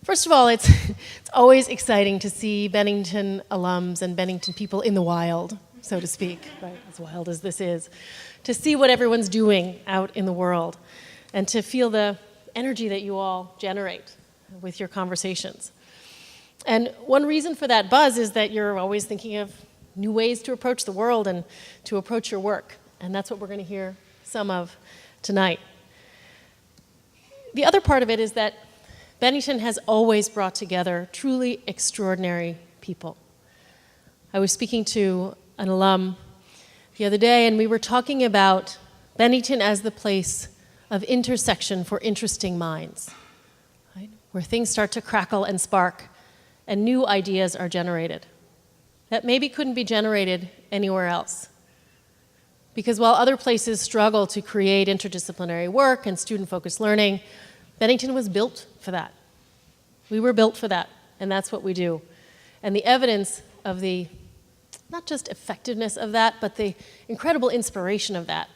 First of all, it's always exciting to see Bennington alums and Bennington people in the wild, so to speak, right? As wild as this is, to see what everyone's doing out in the world and to feel the energy that you all generate with your conversations. And one reason for that buzz is that you're always thinking of new ways to approach the world and to approach your work. And that's what we're going to hear some of tonight. The other part of it is that Bennington has always brought together truly extraordinary people. I was speaking to an alum the other day, and we were talking about Bennington as the place of intersection for interesting minds, right? Where things start to crackle and spark, and new ideas are generated that maybe couldn't be generated anywhere else. Because while other places struggle to create interdisciplinary work and student-focused learning, Bennington was built for that. We were built for that, and that's what we do. And the evidence of the, not just effectiveness of that, but the incredible inspiration of that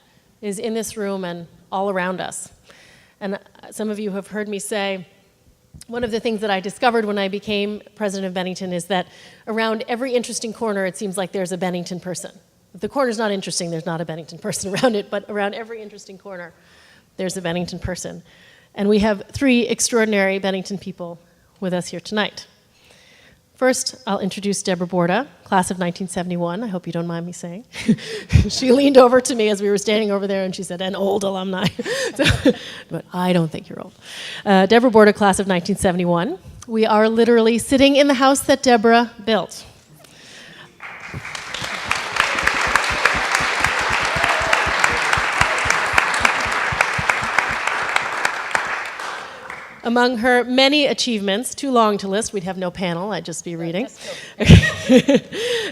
is in this room and all around us. And some of you have heard me say, one of the things that I discovered when I became president of Bennington is that around every interesting corner, it seems like there's a Bennington person. If the corner's not interesting, there's not a Bennington person around it, but around every interesting corner, there's a Bennington person. And we have 3 extraordinary Bennington people with us here tonight. First, I'll introduce Deborah Borda, class of 1971. I hope you don't mind me saying. She leaned over to me as we were standing over there and she said, an old alumni. But I don't think you're old. Deborah Borda, class of 1971. We are literally sitting in the house that Deborah built. Among her many achievements, too long to list, we'd have no panel, I'd just be reading.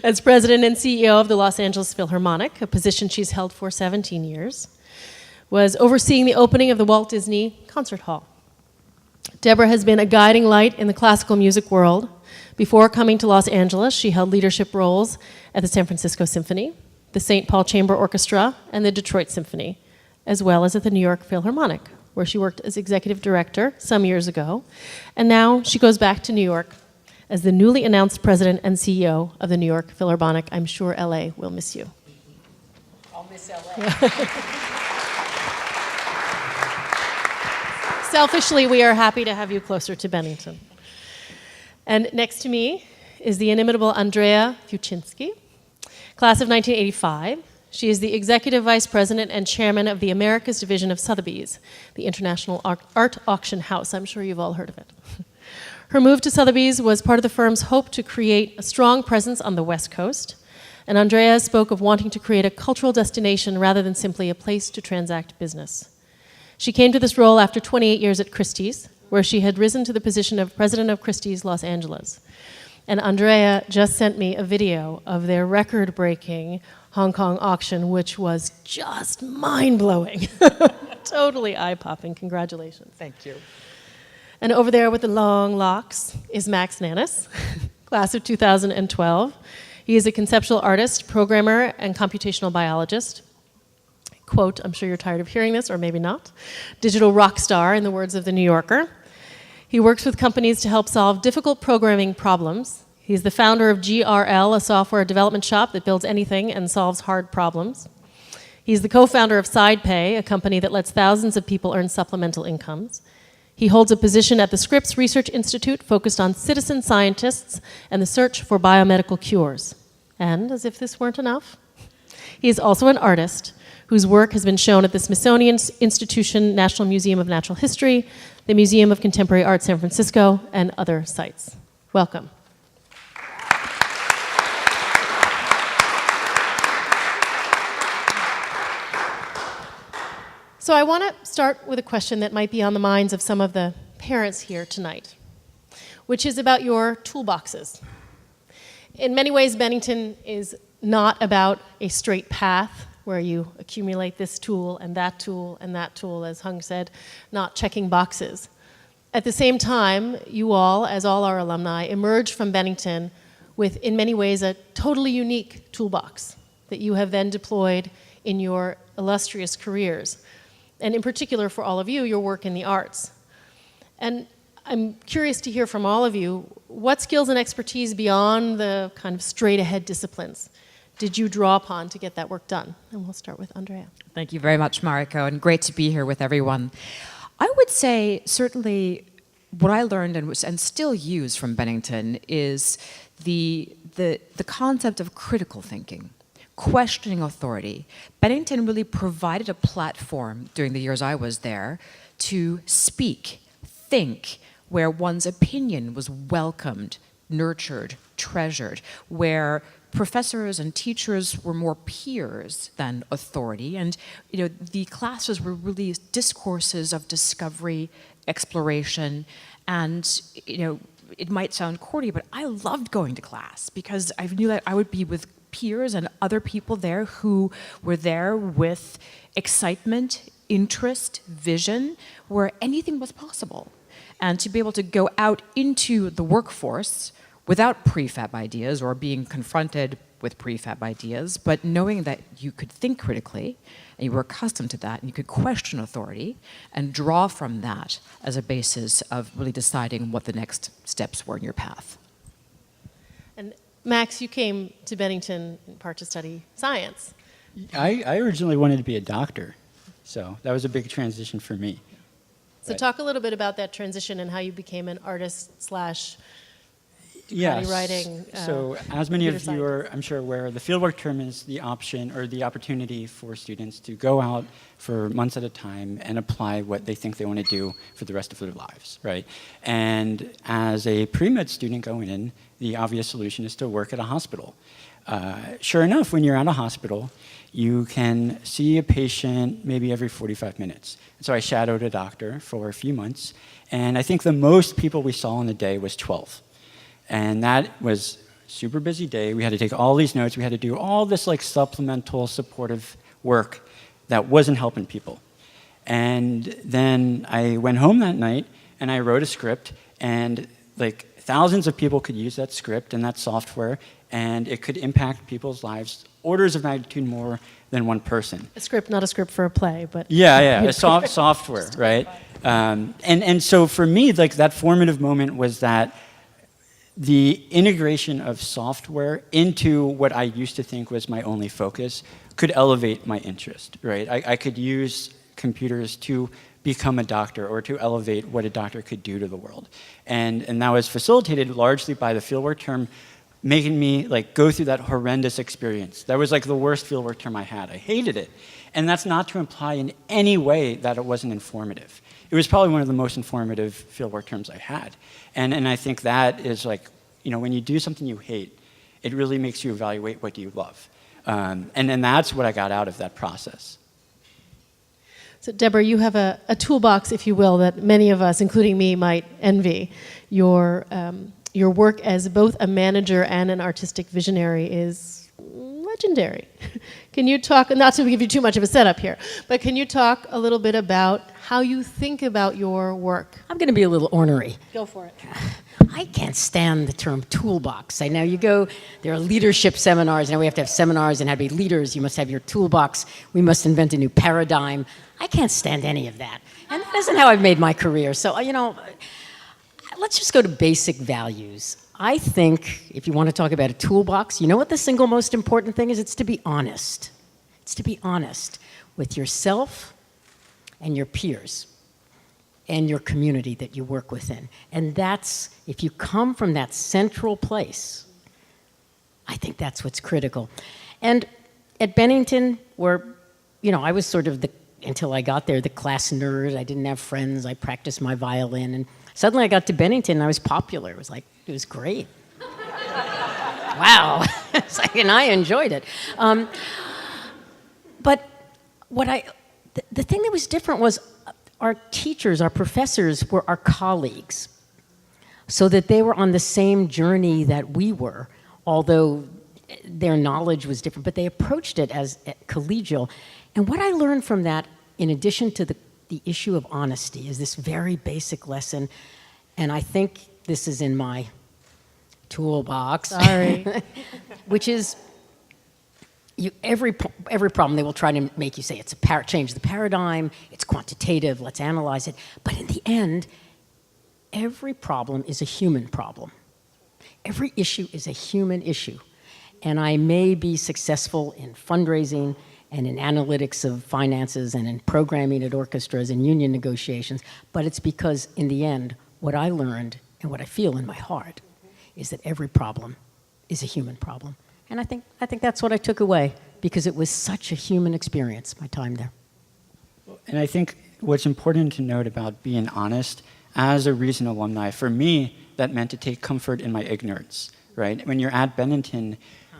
As president and CEO of the Los Angeles Philharmonic, a position she's held for 17 years, was overseeing the opening of the Walt Disney Concert Hall. Deborah has been a guiding light in the classical music world. Before coming to Los Angeles, she held leadership roles at the San Francisco Symphony, the St. Paul Chamber Orchestra, and the Detroit Symphony, as well as at the New York Philharmonic, where she worked as executive director some years ago, and now she goes back to New York as the newly announced president and CEO of the New York Philharmonic. I'm sure LA will miss you. I'll miss LA. Selfishly, we are happy to have you closer to Bennington. And next to me is the inimitable Andrea Fiuczynksi, class of 1985. She is the executive vice president and chairman of the Americas division of Sotheby's, the international art auction house. I'm sure you've all heard of it. Her move to Sotheby's was part of the firm's hope to create a strong presence on the West Coast, and Andrea spoke of wanting to create a cultural destination rather than simply a place to transact business. She came to this role after 28 years at Christie's, where she had risen to the position of president of Christie's Los Angeles. And Andrea just sent me a video of their record-breaking Hong Kong auction, which was just mind-blowing. Totally eye-popping. Congratulations. Thank you. And over there with the long locks is Max Nanis, class of 2012. He is a conceptual artist, programmer, and computational biologist. Quote, I'm sure you're tired of hearing this, or maybe not, digital rock star, in the words of The New Yorker. He works with companies to help solve difficult programming problems. He's the founder of GRL, a software development shop that builds anything and solves hard problems. He's the co-founder of SidePay, a company that lets thousands of people earn supplemental incomes. He holds a position at the Scripps Research Institute focused on citizen scientists and the search for biomedical cures. And, as if this weren't enough, he is also an artist whose work has been shown at the Smithsonian Institution National Museum of Natural History, the Museum of Contemporary Art San Francisco, and other sites. Welcome. So I want to start with a question that might be on the minds of some of the parents here tonight, which is about your toolboxes. In many ways, Bennington is not about a straight path where you accumulate this tool and that tool and that tool, as Hung said, not checking boxes. At the same time, you all, as all our alumni, emerged from Bennington with, in many ways, a totally unique toolbox that you have then deployed in your illustrious careers. And in particular, for all of you, your work in the arts. And I'm curious to hear from all of you, what skills and expertise beyond the kind of straight ahead disciplines did you draw upon to get that work done? And we'll start with Andrea. Thank you very much, Mariko, and great to be here with everyone. I would say certainly what I learned and still use from Bennington is the concept of critical thinking, questioning authority. Bennington really provided a platform during the years I was there to speak, think, where one's opinion was welcomed, nurtured, treasured, where professors and teachers were more peers than authority, and the classes were really discourses of discovery, exploration, and it might sound corny, but I loved going to class because I knew that I would be with peers and other people there who were there with excitement, interest, vision, where anything was possible. And to be able to go out into the workforce without prefab ideas or being confronted with prefab ideas, but knowing that you could think critically and you were accustomed to that and you could question authority and draw from that as a basis of really deciding what the next steps were in your path. And Max, you came to Bennington in part to study science. I originally wanted to be a doctor, so that was a big transition for me. So talk a little bit about that transition and how you became an artist slash Yes. writing. So as many of you are, scientist. I'm sure, aware, the fieldwork term is the option or the opportunity for students to go out for months at a time and apply what they think they want to do for the rest of their lives, right? And as a pre-med student going in, the obvious solution is to work at a hospital. Sure enough, when you're at a hospital, you can see a patient maybe every 45 minutes. So I shadowed a doctor for a few months, and I think the most people we saw in a day was 12. And that was a super busy day. We had to take all these notes. We had to do all this like supplemental supportive work that wasn't helping people. And then I went home that night and I wrote a script, and like thousands of people could use that script and that software, and it could impact people's lives orders of magnitude more than one person. A script, not a script for a play, but... Yeah, a software, right? And so for me, like that formative moment was that the integration of software into what I used to think was my only focus could elevate my interest, right? I could use computers to become a doctor or to elevate what a doctor could do to the world. And that was facilitated largely by the fieldwork term making me like go through that horrendous experience. That was like the worst fieldwork term I had. I hated it. And that's not to imply in any way that it wasn't informative. It was probably one of the most informative fieldwork terms I had. And I think that is like, when you do something you hate, it really makes you evaluate what you love. And that's what I got out of that process. So Deborah, you have a toolbox, if you will, that many of us, including me, might envy. Your work as both a manager and an artistic visionary is legendary. Can you talk, not to give you too much of a setup here, but can you talk a little bit about how you think about your work? I'm going to be a little ornery. Go for it. I can't stand the term toolbox. I know you go, there are leadership seminars. Now we have to have seminars and how to be leaders. You must have your toolbox. We must invent a new paradigm. I can't stand any of that. And that isn't how I've made my career. So, let's just go to basic values. I think if you want to talk about a toolbox, you know what the single most important thing is? It's to be honest. It's to be honest with yourself and your peers and your community that you work within. And that's, if you come from that central place, I think that's what's critical. And at Bennington, where, I was sort of until I got there, the class nerd. I didn't have friends. I practiced my violin. And suddenly I got to Bennington and I was popular. It was great. Wow. And I enjoyed it. But the thing that was different was our teachers, our professors were our colleagues, so that they were on the same journey that we were, although their knowledge was different, but they approached it as collegial. And what I learned from that, in addition to the issue of honesty, is this very basic lesson, and I think this is in my toolbox. Sorry. Which is, every problem they will try to make you say it's change the paradigm, it's quantitative, let's analyze it. But in the end, every problem is a human problem. Every issue is a human issue. And I may be successful in fundraising and in analytics of finances and in programming at orchestras and union negotiations, but it's because in the end, what I learned and what I feel in my heart is that every problem is a human problem. And I think that's what I took away, because it was such a human experience, my time there. And I think what's important to note about being honest, as a recent alumni, for me, that meant to take comfort in my ignorance, right? When you're at Bennington,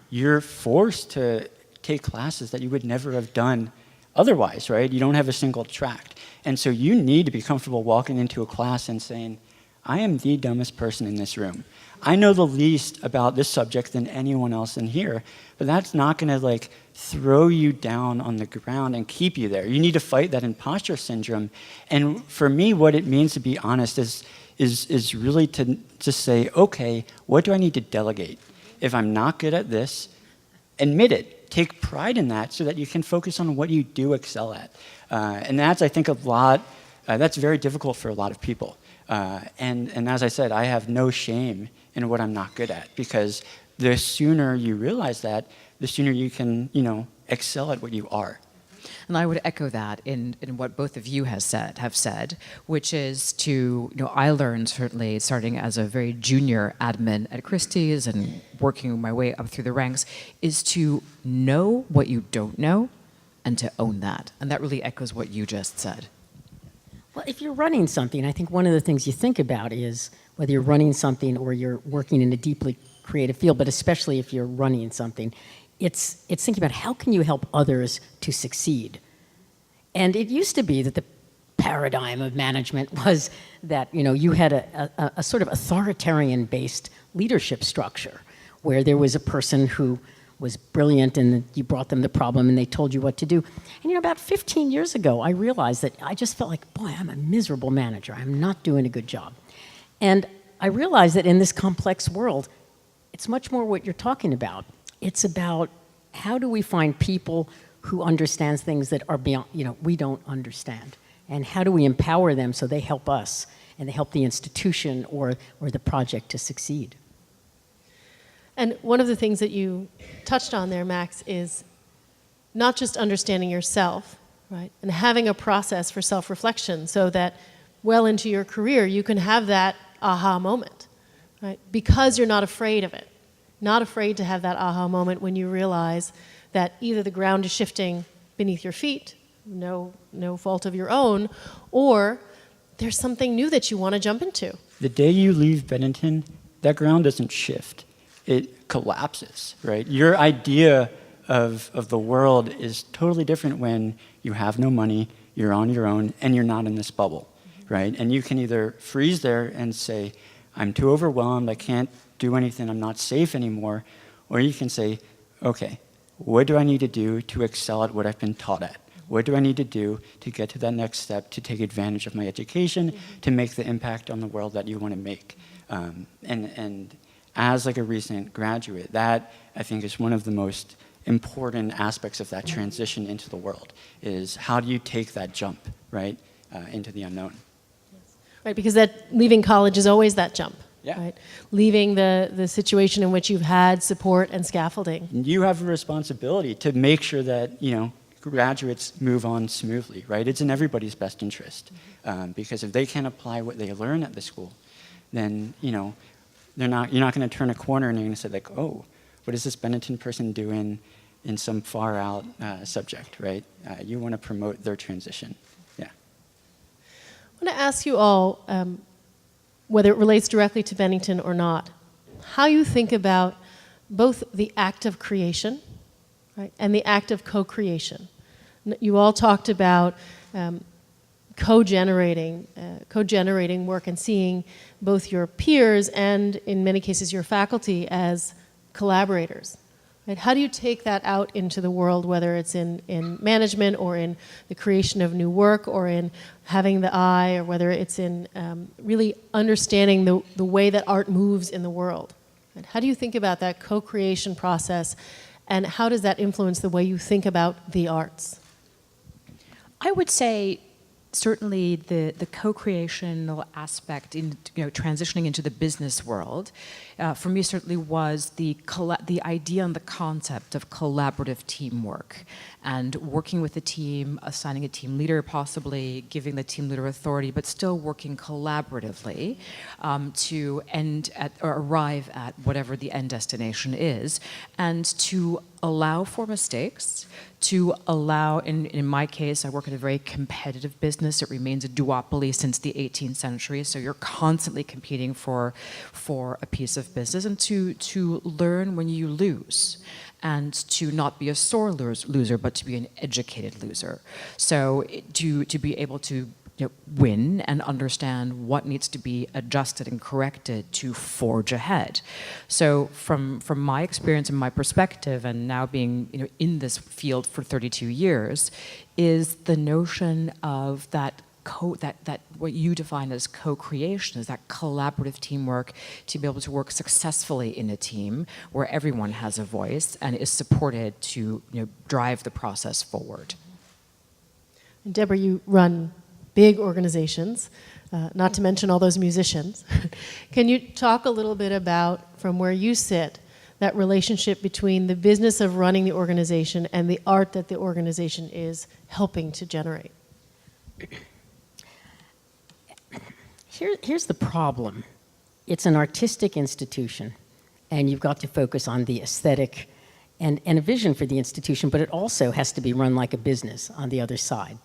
you're forced to take classes that you would never have done otherwise, right? You don't have a single tract. And so you need to be comfortable walking into a class and saying, I am the dumbest person in this room. I know the least about this subject than anyone else in here, but that's not gonna like throw you down on the ground and keep you there. You need to fight that imposter syndrome. And for me, what it means to be honest is really to say, okay, what do I need to delegate? If I'm not good at this, admit it. Take pride in that so that you can focus on what you do excel at. And that's, I think, that's very difficult for a lot of people. And as I said, I have no shame in what I'm not good at, because the sooner you realize that, the sooner you can, excel at what you are. And I would echo that in what both of you have said, which is to, I learned certainly starting as a very junior admin at Christie's and working my way up through the ranks, is to know what you don't know and to own that. And that really echoes what you just said. Well, if you're running something, I think one of the things you think about is whether you're running something or you're working in a deeply creative field, but especially if you're running something, it's thinking about how can you help others to succeed. And it used to be that the paradigm of management was that you had a sort of authoritarian-based leadership structure where there was a person who was brilliant and you brought them the problem and they told you what to do. And about 15 years ago, I realized that I just felt like, boy, I'm a miserable manager. I'm not doing a good job. And I realized that in this complex world, it's much more what you're talking about. It's about how do we find people who understand things that are beyond, we don't understand. And how do we empower them so they help us and they help the institution or the project to succeed. And one of the things that you touched on there, Max, is not just understanding yourself, right? And having a process for self-reflection so that well into your career you can have that aha moment, right? Because you're not afraid of it. Not afraid to have that aha moment when you realize that either the ground is shifting beneath your feet, no fault of your own, or there's something new that you want to jump into. The day you leave Bennington, that ground doesn't shift. It collapses, right? Your idea of the world is totally different when you have no money, you're on your own, and you're not in this bubble, right? And you can either freeze there and say, I'm too overwhelmed, I can't do anything, I'm not safe anymore, or you can say, okay, what do I need to do to excel at what I've been taught at? What do I need to do to get to that next step, to take advantage of my education, to make the impact on the world that you want to make? And as like a recent graduate, that I think is one of the most important aspects of that transition into the world, is how do you take that jump, right, into the unknown? Right, because that leaving college is always that jump. Yeah. Right? Leaving the situation in which you've had support and scaffolding. You have a responsibility to make sure that graduates move on smoothly, right? It's in everybody's best interest, because if they can't apply what they learn at the school, then you're not going to turn a corner and you're going to say like, oh, what is this Bennington person doing in some far out subject, right? You want to promote their transition. Yeah. I want to ask you all, whether it relates directly to Bennington or not, how you think about both the act of creation, right, and the act of co-creation. You all talked about co-generating work and seeing both your peers and, in many cases, your faculty as collaborators. Right? How do you take that out into the world, whether it's in management or in the creation of new work or in having the eye, or whether it's in really understanding the way that art moves in the world? Right? How do you think about that co-creation process, and how does that influence the way you think about the arts? I would say certainly the co-creational aspect in transitioning into the business world, for me certainly was the idea and the concept of collaborative teamwork and working with a team, assigning a team leader possibly, giving the team leader authority, but still working collaboratively to end at or arrive at whatever the end destination is, and to allow for mistakes, to allow, in my case, I work in a very competitive business. It remains a duopoly since the 18th century, so you're constantly competing for a piece of business, and to learn when you lose, and to not be a sore loser, but to be an educated loser. So to be able to win and understand what needs to be adjusted and corrected to forge ahead. So from my experience and my perspective, and now being in this field for 32 years, is the notion of that what you define as co-creation, is that collaborative teamwork, to be able to work successfully in a team where everyone has a voice and is supported to drive the process forward. And Deborah, you run big organizations, not to mention all those musicians. Can you talk a little bit about, from where you sit, that relationship between the business of running the organization and the art that the organization is helping to generate? Here's the problem. It's an artistic institution, and you've got to focus on the aesthetic and a vision for the institution, but it also has to be run like a business on the other side.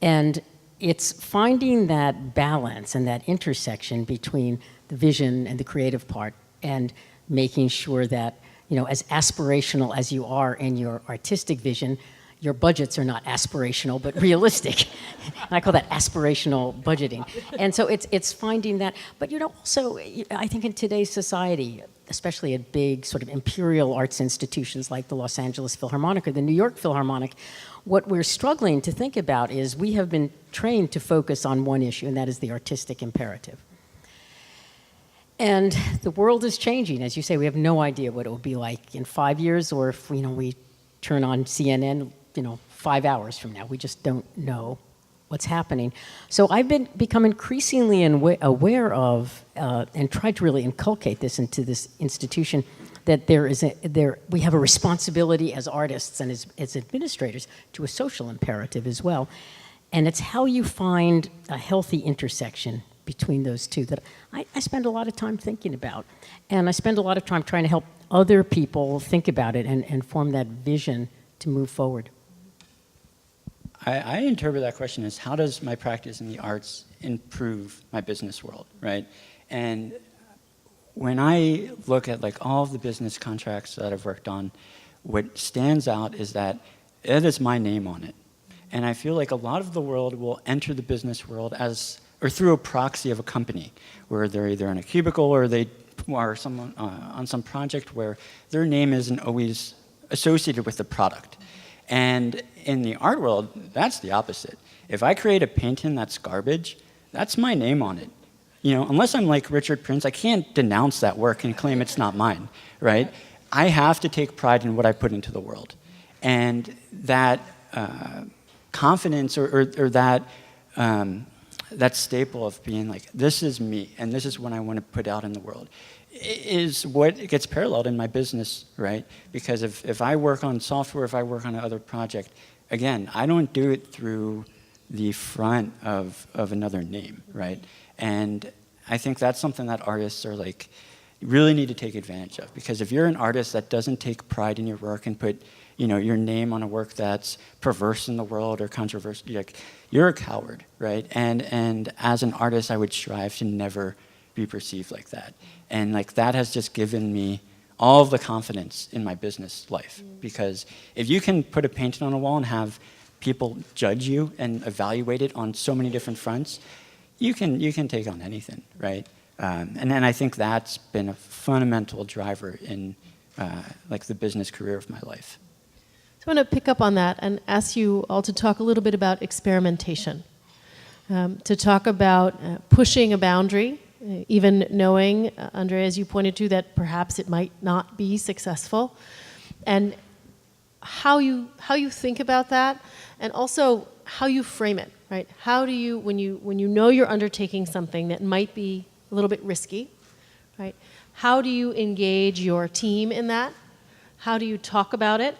And it's finding that balance and that intersection between the vision and the creative part, and making sure that, as aspirational as you are in your artistic vision, your budgets are not aspirational, but realistic. And I call that aspirational budgeting. And so it's finding that. But also, I think in today's society, especially at big sort of imperial arts institutions like the Los Angeles Philharmonic or the New York Philharmonic, what we're struggling to think about is we have been trained to focus on one issue, and that is the artistic imperative. And the world is changing. As you say, we have no idea what it will be like in 5 years, or if we turn on CNN 5 hours from now. We just don't know what's happening. So I've become increasingly aware of, and tried to really inculcate this into this institution, that we have a responsibility as artists and as administrators to a social imperative as well. And it's how you find a healthy intersection between those two that I spend a lot of time thinking about. And I spend a lot of time trying to help other people think about it and form that vision to move forward. I interpret that question as, how does my practice in the arts improve my business world, right? And when I look at all of the business contracts that I've worked on, what stands out is that it is my name on it. And I feel like a lot of the world will enter the business world or through a proxy of a company, where they're either in a cubicle or they are on some project where their name isn't always associated with the product. And in the art world, that's the opposite. If I create a painting that's garbage, that's my name on it. Unless I'm like Richard Prince, I can't denounce that work and claim it's not mine, right? I have to take pride in what I put into the world. And that confidence or that staple of being like, this is me, and this is what I want to put out in the world, is what gets paralleled in my business, right? Because if I work on software, if I work on another project, again, I don't do it through the front of another name, right? And I think that's something that artists are really need to take advantage of. Because if you're an artist that doesn't take pride in your work and put your name on a work that's perverse in the world or controversial, you're a coward, right? And as an artist, I would strive to never be perceived like that. And that has just given me all of the confidence in my business life. Because if you can put a painting on a wall and have people judge you and evaluate it on so many different fronts, you can take on anything, right? And then I think that's been a fundamental driver in the business career of my life. So I want to pick up on that and ask you all to talk a little bit about experimentation, to talk about pushing a boundary, even knowing, Andrea, as you pointed to, that perhaps it might not be successful, and how you think about that, and also how you frame it, right? How do you, when you know you're undertaking something that might be a little bit risky, right? How do you engage your team in that? How do you talk about it?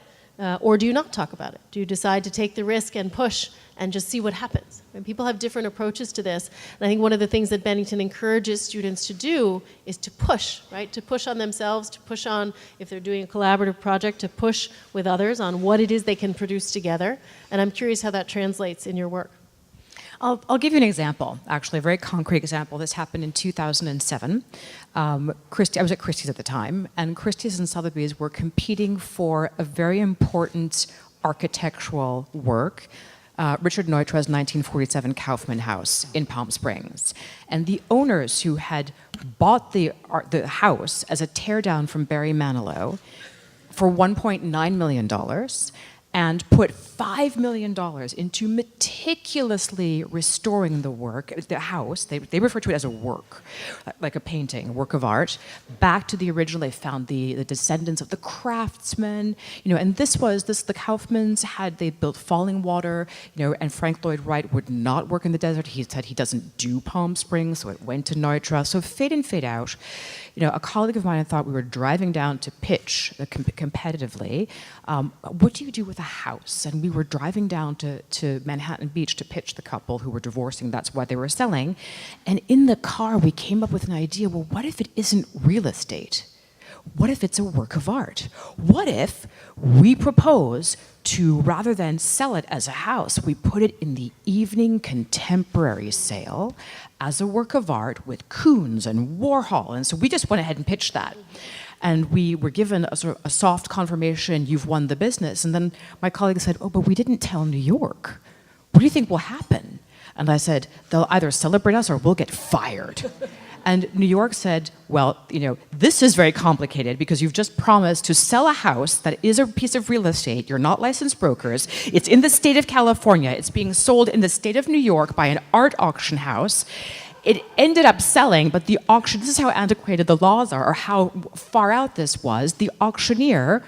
Or do you not talk about it? Do you decide to take the risk and push and just see what happens? And people have different approaches to this. And I think one of the things that Bennington encourages students to do is to push, right? To push on themselves, to push on, if they're doing a collaborative project, to push with others on what it is they can produce together. And I'm curious how that translates in your work. I'll give you an example, actually, a very concrete example. This happened in 2007. I was at Christie's at the time, and Christie's and Sotheby's were competing for a very important architectural work, Richard Neutra's 1947 Kaufman House in Palm Springs. And the owners who had bought the house as a teardown from Barry Manilow for $1.9 million and put $5 million into meticulously restoring the house. They refer to it as a work, like a painting, a work of art, back to the original. They found the descendants of the craftsmen, and the Kaufmans they built Falling Water, and Frank Lloyd Wright would not work in the desert. He said he doesn't do Palm Springs, so it went to Neutra. So fade in, fade out. A colleague of mine had thought we were driving down to pitch competitively. What do you do with a house? And we were driving down to Manhattan Beach to pitch the couple who were divorcing. That's why they were selling. And in the car, we came up with an idea. Well, what if it isn't real estate? What if it's a work of art? What if we propose to, rather than sell it as a house, we put it in the evening contemporary sale as a work of art with Koons and Warhol? And so we just went ahead and pitched that. And we were given a soft confirmation, you've won the business. And then my colleague said, oh, but we didn't tell New York. What do you think will happen? And I said, they'll either celebrate us or we'll get fired. And New York said, well, this is very complicated because you've just promised to sell a house that is a piece of real estate. You're not licensed brokers. It's in the state of California. It's being sold in the state of New York by an art auction house. It ended up selling, but the auction, this is how antiquated the laws are, or how far out this was. The auctioneer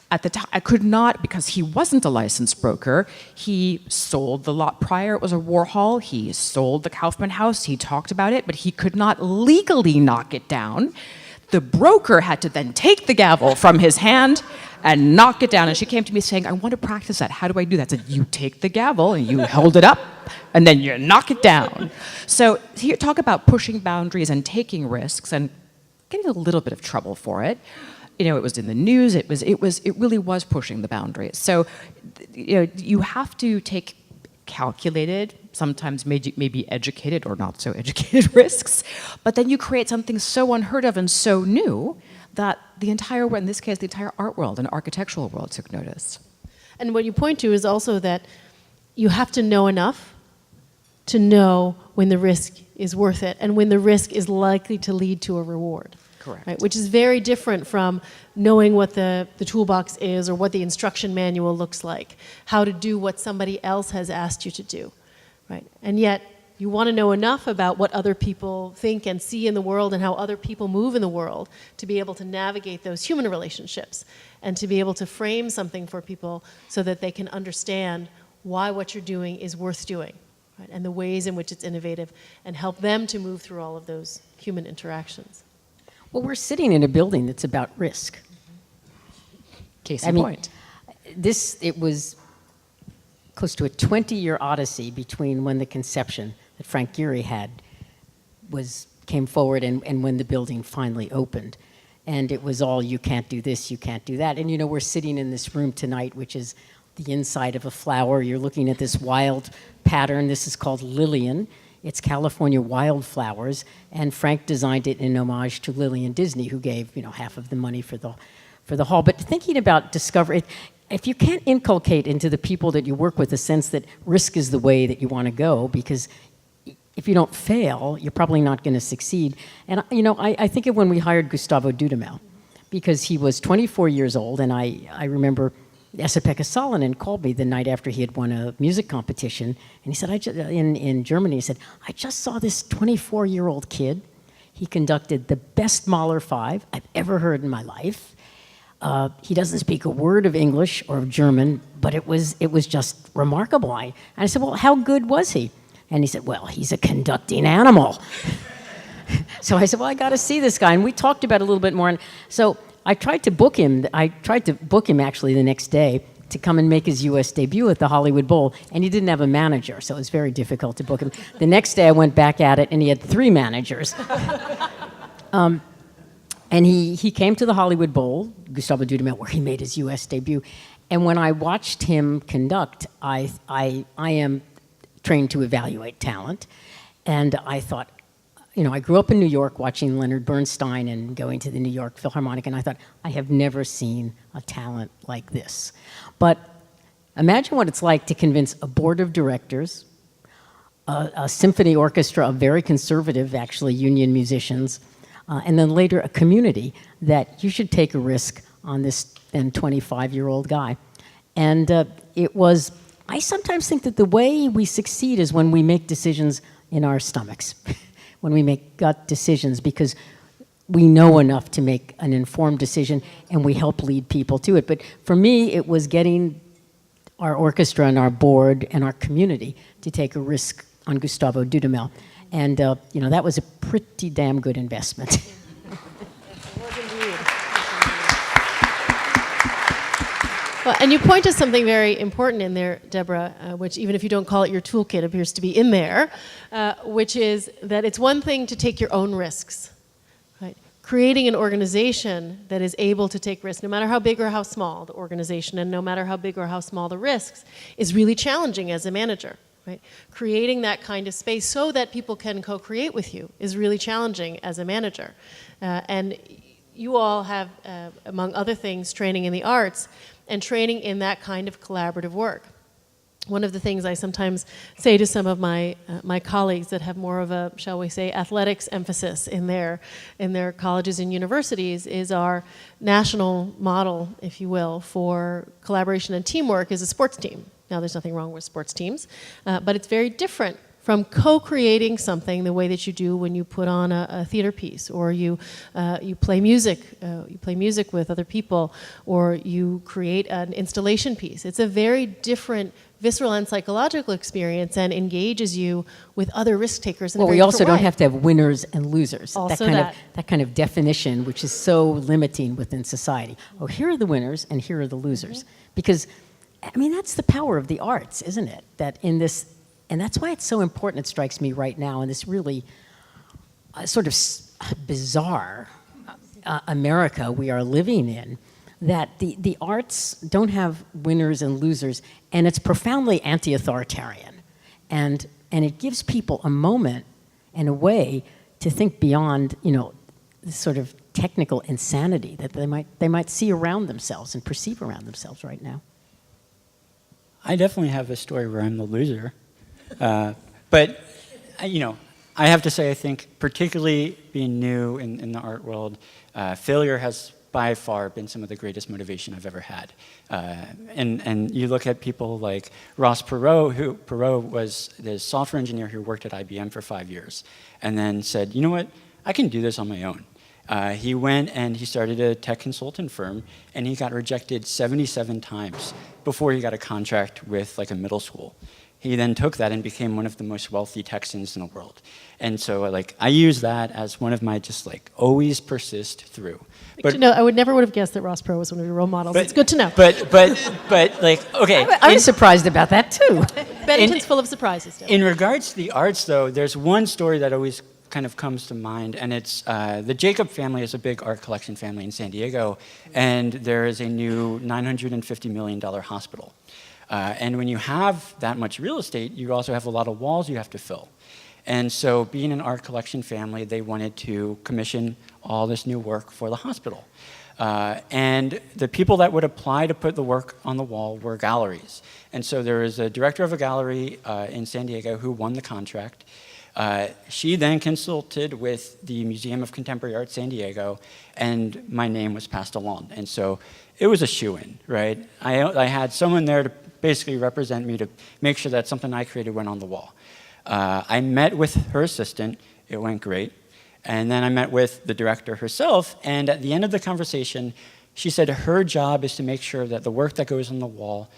at the time, I could not, because he wasn't a licensed broker, he sold the lot prior, it was a Warhol, he sold the Kaufman House, he talked about it, but he could not legally knock it down. The broker had to then take the gavel from his hand and knock it down. And she came to me saying, I want to practice that. How do I do that? I said, you take the gavel and you hold it up and then you knock it down. So here, talk about pushing boundaries and taking risks and getting a little bit of trouble for it. It was in the news. It really was pushing the boundaries. So, you have to take calculated, sometimes maybe educated or not so educated risks, but then you create something so unheard of and so new that the entire art world and architectural world took notice. And what you point to is also that you have to know enough to know when the risk is worth it and when the risk is likely to lead to a reward. Correct. Right? Which is very different from knowing what the toolbox is or what the instruction manual looks like, how to do what somebody else has asked you to do. Right? And yet, you want to know enough about what other people think and see in the world and how other people move in the world to be able to navigate those human relationships and to be able to frame something for people so that they can understand why what you're doing is worth doing, right? And the ways in which it's innovative and help them to move through all of those human interactions. Well, we're sitting in a building that's about risk. Case in point. It was close to a 20-year odyssey between when the conception that Frank Gehry had came forward and when the building finally opened. And it was all, you can't do this, you can't do that. And we're sitting in this room tonight, which is the inside of a flower. You're looking at this wild pattern. This is called Lillian. It's California wildflowers, and Frank designed it in homage to Lillian Disney, who gave half of the money for the hall. But thinking about discovery, if you can't inculcate into the people that you work with a sense that risk is the way that you want to go, because if you don't fail, you're probably not going to succeed. And I think of when we hired Gustavo Dudamel, because he was 24 years old, and I remember Esa-Pekka Salonen called me the night after he had won a music competition, and he said, in Germany, he said, I just saw this 24-year-old kid. He conducted the best Mahler 5 I've ever heard in my life. He doesn't speak a word of English or of German, but it was just remarkable. And I said, well, how good was he? And he said, well, he's a conducting animal. So I said, well, I got to see this guy. And we talked about it a little bit more. And so I tried to book him. I tried to book him actually the next day to come and make his U.S. debut at the Hollywood Bowl. And he didn't have a manager, so it was very difficult to book him. The next day I went back at it, and he had 3 managers. And he came to the Hollywood Bowl, Gustavo Dudamel, where he made his U.S. debut. And when I watched him conduct, I am trained to evaluate talent. And I thought, you know, I grew up in New York watching Leonard Bernstein and going to the New York Philharmonic, and I thought, I have never seen a talent like this. But imagine what it's like to convince a board of directors, a symphony orchestra of very conservative, actually, union musicians, and then later a community that you should take a risk on this then 25-year-old guy. And I sometimes think that the way we succeed is when we make decisions in our stomachs. When we make gut decisions, because we know enough to make an informed decision and we help lead people to it. But for me, it was getting our orchestra and our board and our community to take a risk on Gustavo Dudamel. And you know, that was a pretty damn good investment. Well, and you point to something very important in there, Deborah, which even if you don't call it your toolkit, appears to be in there, which is that it's one thing to take your own risks. Right? Creating an organization that is able to take risks, no matter how big or how small the organization, and no matter how big or how small the risks, is really challenging as a manager. Right? Creating that kind of space so that people can co-create with you is really challenging as a manager. And you all have, among other things, training in the arts, and training in that kind of collaborative work. One of the things I sometimes say to some of my colleagues that have more of a, shall we say, athletics emphasis in their colleges and universities is our national model, if you will, for collaboration and teamwork is a sports team. Now, there's nothing wrong with sports teams, but it's very different from co-creating something the way that you do when you put on a theater piece, or you play music with other people, or you create an installation piece. It's a very different visceral and psychological experience, and engages you with other risk takers in a very we also different don't way. have to have winners and losers. Also that kind of definition, which is so limiting within society. Oh, here are the winners and here are the losers. Because, I mean, that's the power of the arts, isn't it? That in this. And that's why it's so important, it strikes me right now, in this really sort of bizarre America we are living in, that the arts don't have winners and losers, and it's profoundly anti-authoritarian. And it gives people a moment and a way to think beyond, you know, this sort of technical insanity that they might see around themselves and perceive around themselves right now. I definitely have a story where I'm the loser. But, you know, I have to say, I think, particularly being new in the art world, failure has by far been some of the greatest motivation I've ever had. And you look at people like Ross Perot was the software engineer who worked at IBM for 5 years, and then said, you know what, I can do this on my own. He went and he started a tech consultant firm, and he got rejected 77 times before he got a contract with like a middle school. He then took that and became one of the most wealthy Texans in the world. And so like I use that as one of my just like always persist through. But, no, I would have guessed that Ross Perot was one of your role models. It's good to know. But like, okay. I'm surprised about that too. Bennington's full of surprises. In regards to the arts though, there's one story that always kind of comes to mind, and it's the Jacob family is a big art collection family in San Diego, and there is a new $950 million hospital. And when you have that much real estate, you also have a lot of walls you have to fill. And so being an art collection family, they wanted to commission all this new work for the hospital. And the people that would apply to put the work on the wall were galleries. And so there was a director of a gallery in San Diego who won the contract. She then consulted with the Museum of Contemporary Art San Diego, and my name was passed along. And so it was a shoo-in, right? I had someone there to basically represent me, to make sure that something I created went on the wall. I met with her assistant. It went great. And then I met with the director herself, and at the end of the conversation, she said her job is to make sure that the work that goes on the wall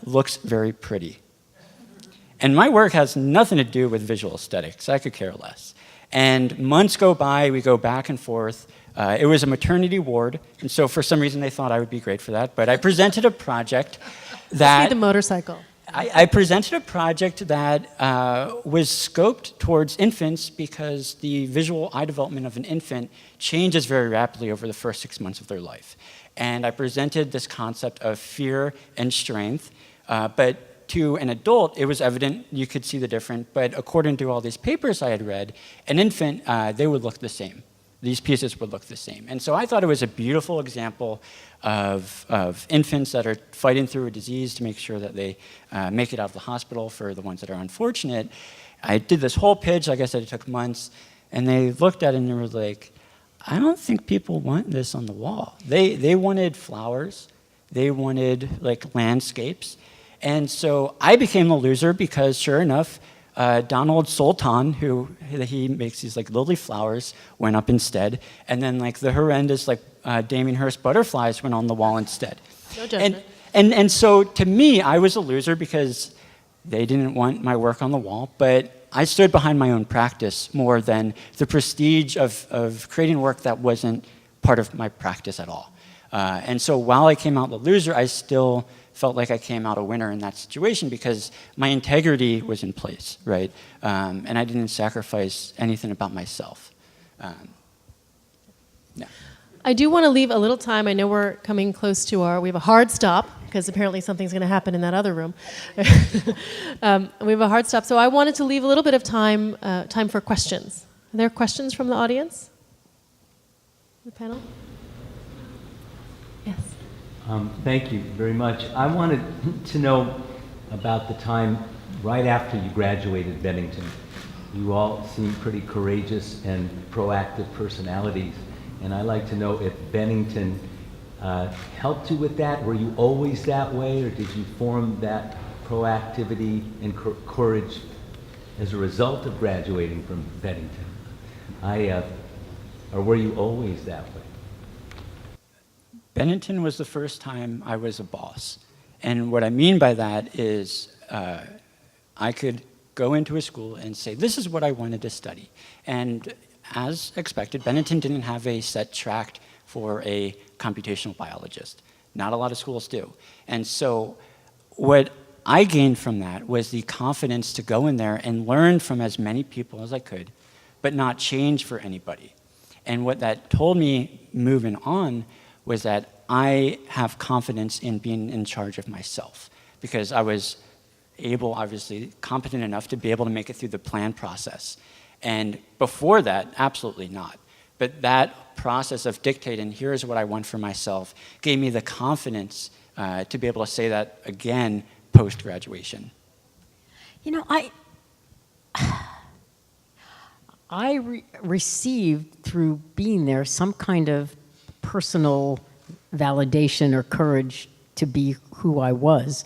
looks very pretty. And my work has nothing to do with visual aesthetics. I could care less. And months go by, we go back and forth. It was a maternity ward, and so for some reason they thought I would be great for that. But I presented a project that... See the motorcycle. I presented a project that was scoped towards infants because the visual eye development of an infant changes very rapidly over the first 6 months of their life. And I presented this concept of fear and strength, but to an adult, it was evident you could see the difference, but according to all these papers I had read, an infant, they would look the same. These pieces would look the same. And so I thought it was a beautiful example of infants that are fighting through a disease to make sure that they make it out of the hospital for the ones that are unfortunate. I did this whole pitch, like I said, it took months, and they looked at it and they were like, I don't think people want this on the wall. They wanted flowers, they wanted like landscapes, and so I became the loser because sure enough, Donald Sultan, he makes these like lily flowers, went up instead, and then like the horrendous like Damien Hirst butterflies went on the wall instead. No judgment. And so to me, I was a loser because they didn't want my work on the wall, but I stood behind my own practice more than the prestige of creating work that wasn't part of my practice at all. And so while I came out the loser, I still felt like I came out a winner in that situation because my integrity was in place, right? And I didn't sacrifice anything about myself. No. I do want to leave a little time. I know we're coming close to we have a hard stop because apparently something's going to happen in that other room. We have a hard stop. So I wanted to leave a little bit of time for questions. Are there questions from the audience? The panel? Yes. Thank you very much. I wanted to know about the time right after you graduated Bennington. You all seem pretty courageous and proactive personalities, and I'd like to know if Bennington helped you with that. Were you always that way, or did you form that proactivity and courage as a result of graduating from Bennington? Or were you always that way? Bennington was the first time I was a boss. And what I mean by that is I could go into a school and say, this is what I wanted to study. And as expected, Bennington didn't have a set track for a computational biologist. Not a lot of schools do. And so what I gained from that was the confidence to go in there and learn from as many people as I could, but not change for anybody. And what that told me moving on was that I have confidence in being in charge of myself because I was able, obviously, competent enough to be able to make it through the plan process. And before that, absolutely not. But that process of dictating, here's what I want for myself, gave me the confidence to be able to say that again post-graduation. You know, I received through being there some kind of personal validation or courage to be who I was,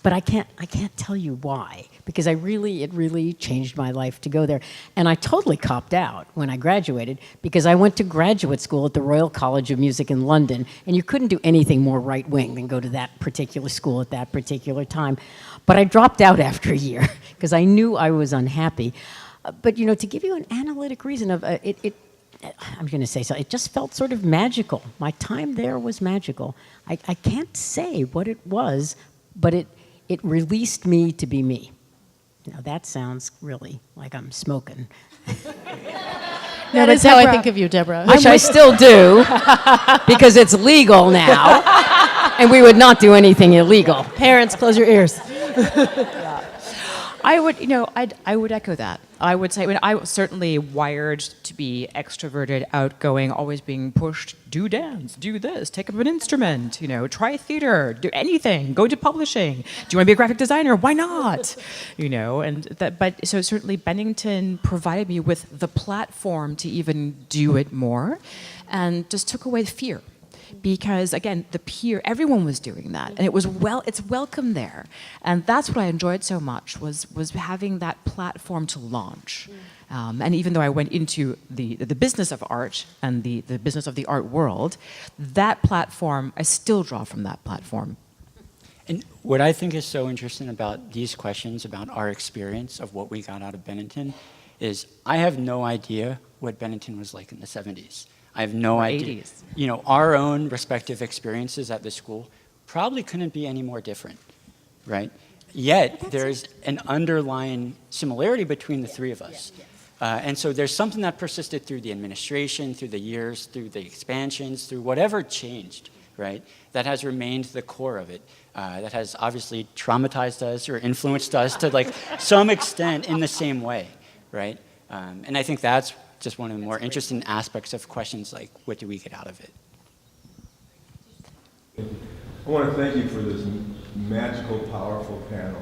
but I can't tell you why, because it really changed my life to go there. And I totally copped out when I graduated because I went to graduate school at the Royal College of Music in London, and you couldn't do anything more right-wing than go to that particular school at that particular time. But I dropped out after a year because I knew I was unhappy. But you know, to give you an analytic reason of I'm going to say so. It just felt sort of magical. My time there was magical. I can't say what it was, but it released me to be me. You know, that sounds really like I'm smoking. That is how I think of you, Deborah. Which I still do, because it's legal now, and we would not do anything illegal. Parents, close your ears. I would echo that. I would say, I was certainly wired to be extroverted, outgoing, always being pushed, do dance, do this, take up an instrument, try theater, do anything, go to publishing. Do you want to be a graphic designer? Why not? But so certainly Bennington provided me with the platform to even do it more and just took away the fear. Because again, everyone was doing that, and it's welcome there, and that's what I enjoyed so much was having that platform to launch. And even though I went into the business of art and the business of the art world, that platform I still draw from that platform. And what I think is so interesting about these questions, about our experience of what we got out of Bennington, is I have no idea what Bennington was like in the 70s. I have no Or idea. 80s. You know, our own respective experiences at the school probably couldn't be any more different, right? Yet, there's an underlying similarity between the three of us. And so there's something that persisted through the administration, through the years, through the expansions, through whatever changed, right? That has remained the core of it. That has obviously traumatized us or influenced us to like some extent in the same way, right? And I think that's just one of the more interesting aspects of questions like, what do we get out of it? I want to thank you for this magical, powerful panel.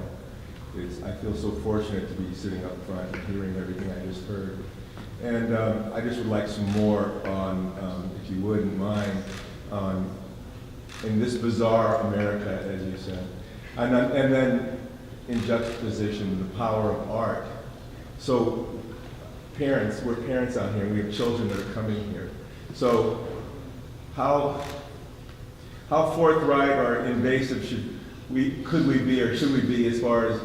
I feel so fortunate to be sitting up front and hearing everything I just heard. And I just would like some more on, if you wouldn't mind, on in this bizarre America, as you said. And then in juxtaposition, the power of art. So parents, we're parents out here, and we have children that are coming here. So how forthright or invasive could we be, or should we be, as far as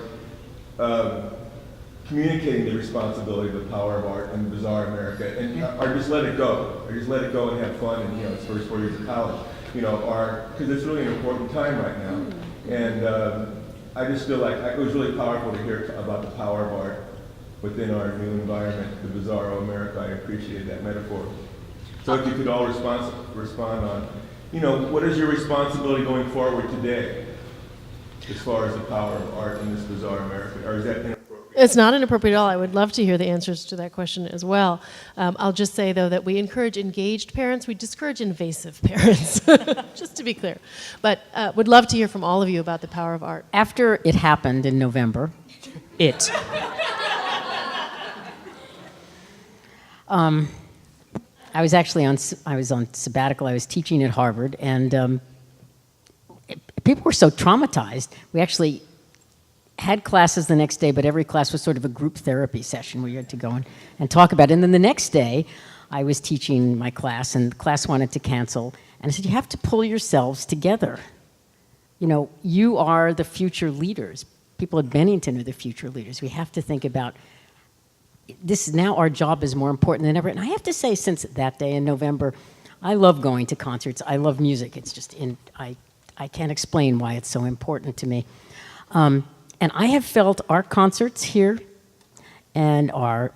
communicating the responsibility of the power of art in bizarre America, and or just let it go, and have fun, and it's first 4 years of college, because it's really an important time right now, and I just feel like it was really powerful to hear about the power of art within our new environment, the bizarro America. I appreciate that metaphor. So if you could all respond on, what is your responsibility going forward today, as far as the power of art in this bizarre America, or is that inappropriate? It's not inappropriate at all. I would love to hear the answers to that question as well. I'll just say, though, that we encourage engaged parents. We discourage invasive parents, just to be clear. But would love to hear from all of you about the power of art. After it happened in November, I was actually on sabbatical. I was teaching at Harvard, and people were so traumatized. We actually had classes the next day, but every class was sort of a group therapy session where you had to go and talk about it. And then the next day, I was teaching my class, and the class wanted to cancel. And I said, you have to pull yourselves together. You are the future leaders. People at Bennington are the future leaders. We have to think about this. Now our job is more important than ever. And I have to say, since that day in November, I love going to concerts. I love music. It's just, I can't explain why it's so important to me. And I have felt our concerts here and our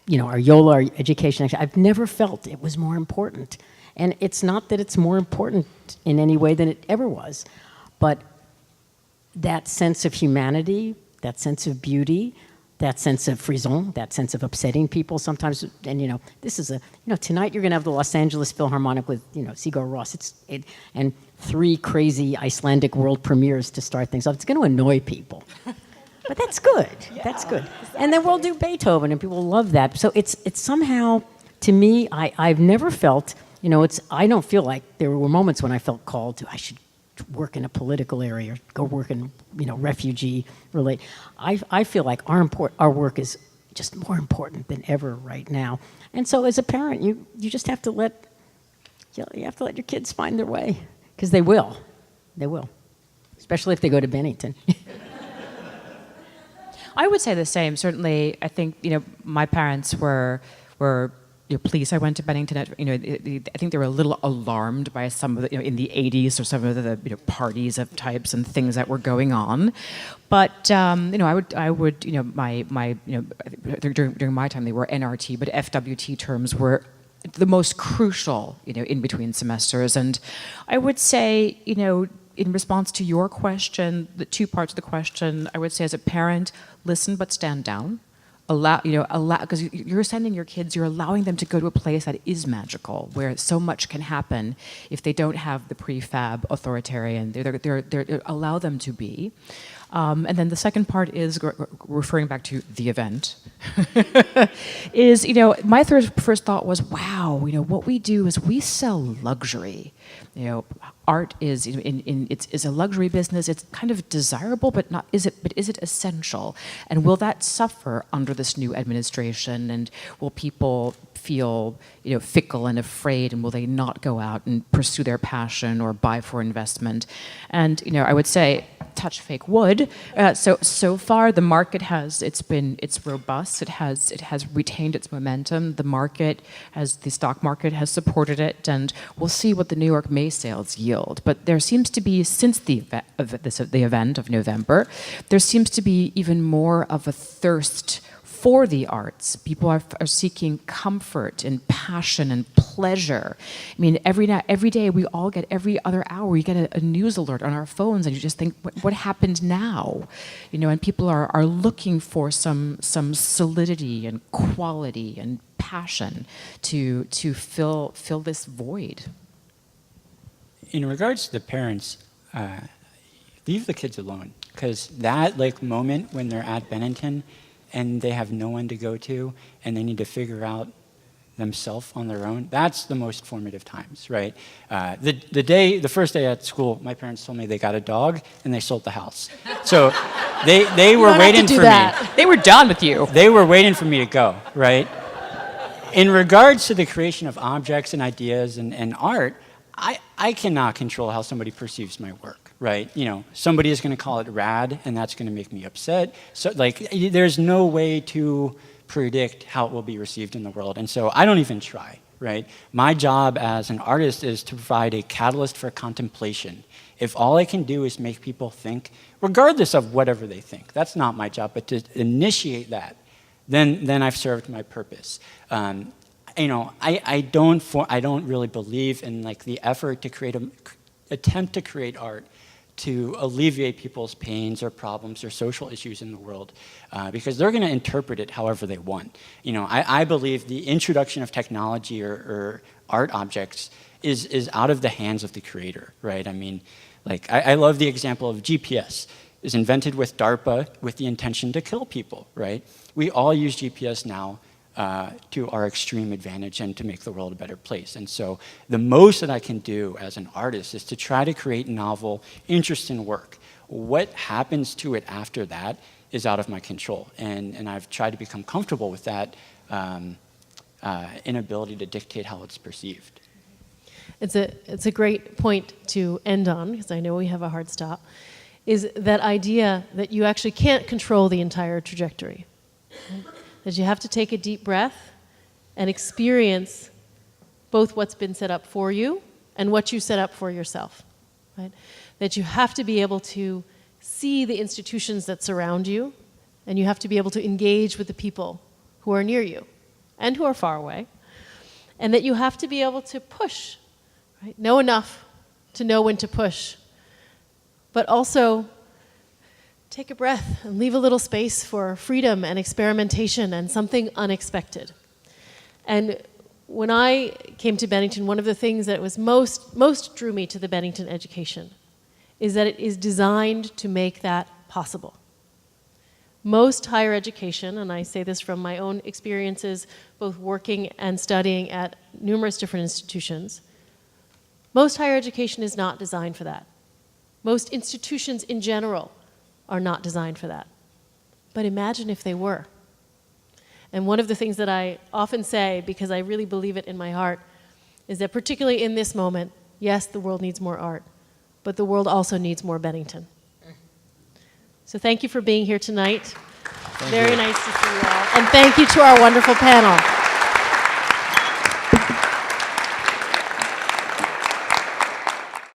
YOLA, our education, I've never felt it was more important. And it's not that it's more important in any way than it ever was, but that sense of humanity, that sense of beauty, that sense of frisson, that sense of upsetting people sometimes. And, this is tonight you're going to have the Los Angeles Philharmonic with, Sigur Rós. And 3 crazy Icelandic world premieres to start things off. It's going to annoy people. But that's good. That's good. Exactly. And then we'll do Beethoven, and people love that. So it's somehow, to me, I've never felt, I don't feel like there were moments when I felt called to, I should work in a political area, or go work in, refugee relate. I feel like our work is just more important than ever right now. And so as a parent, you just have to let your kids find their way, because they will, especially if they go to Bennington. I would say the same. Certainly, I think my parents were pleased I went to Bennington. I think they were a little alarmed by some of the in the 80s or some of the parties of types and things that were going on. But I would during my time they were NRT, but FWT terms were the most crucial in between semesters. And I would say in response to your question, the 2 parts of the question, I would say as a parent, listen but stand down. Allow, because you're sending your kids, you're allowing them to go to a place that is magical, where so much can happen if they don't have the prefab authoritarian. They're allow them to be. And then the second part is referring back to the event. Is my first thought was, wow, what we do is we sell luxury. Art is it's a luxury business. It's kind of desirable, but not is it? But is it essential? And will that suffer under this new administration? And will people feel, fickle and afraid, and will they not go out and pursue their passion or buy for investment? And I would say, touch fake wood. So far, the market it's robust. It has retained its momentum. The stock market has supported it, and we'll see what the New York May sales yield. But there seems to be, since the event of November, there seems to be even more of a thirst for the arts. People are seeking comfort and passion and pleasure. I mean, every day we all get, every other hour, we get a news alert on our phones, and you just think, what happened now? And people are looking for some solidity and quality and passion to fill this void. In regards to the parents, leave the kids alone, because that moment when they're at Bennington and they have no one to go to and they need to figure out themselves on their own, that's the most formative times, right? The first day at school, my parents told me they got a dog and they sold the house. So they were waiting for me. They were done with you. They were waiting for me to go, right? In regards to the creation of objects and ideas and art, I cannot control how somebody perceives my work, right? Somebody is going to call it rad, and that's going to make me upset. So, there's no way to predict how it will be received in the world, and so I don't even try, right? My job as an artist is to provide a catalyst for contemplation. If all I can do is make people think, regardless of whatever they think, that's not my job, but to initiate that, then I've served my purpose. I don't really believe in the effort to attempt to create art to alleviate people's pains or problems or social issues in the world, because they're going to interpret it however they want. I believe the introduction of technology or art objects is out of the hands of the creator, right? I mean, I love the example of GPS. It was invented with DARPA with the intention to kill people, right? We all use GPS now to our extreme advantage and to make the world a better place. And so the most that I can do as an artist is to try to create novel, interesting work. What happens to it after that is out of my control. And I've tried to become comfortable with that inability to dictate how it's perceived. It's a great point to end on, because I know we have a hard stop, is that idea that you actually can't control the entire trajectory. Right? That you have to take a deep breath and experience both what's been set up for you and what you set up for yourself. Right? That you have to be able to see the institutions that surround you, and you have to be able to engage with the people who are near you and who are far away, and that you have to be able to push, right? Know enough to know when to push, but also take a breath and leave a little space for freedom and experimentation and something unexpected. And when I came to Bennington, one of the things that was most drew me to the Bennington education is that it is designed to make that possible. Most higher education, and I say this from my own experiences, both working and studying at numerous different institutions, most higher education is not designed for that. Most institutions in general are not designed for that. But imagine if they were. And one of the things that I often say, because I really believe it in my heart, is that particularly in this moment, yes, the world needs more art, but the world also needs more Bennington. So thank you for being here tonight. Very nice to see you all. And thank you to our wonderful panel.